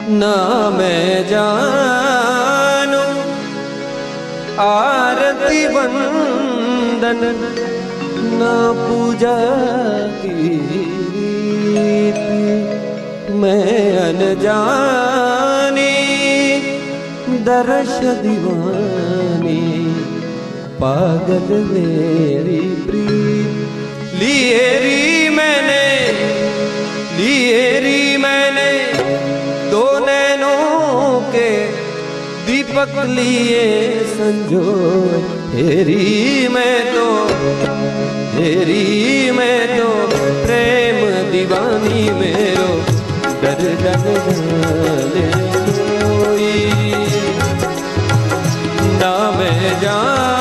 ना मैं जानू आरती वंदन, ना पूजा की मैं अनजानी दर्श दीवानी पागल मेरी प्रीत। लिए री मैंने दो नैनों के दीपक लिए संजो, हेरी मैं तो प्रेम दीवानी मेरो डर जाने कोई ना मैं जान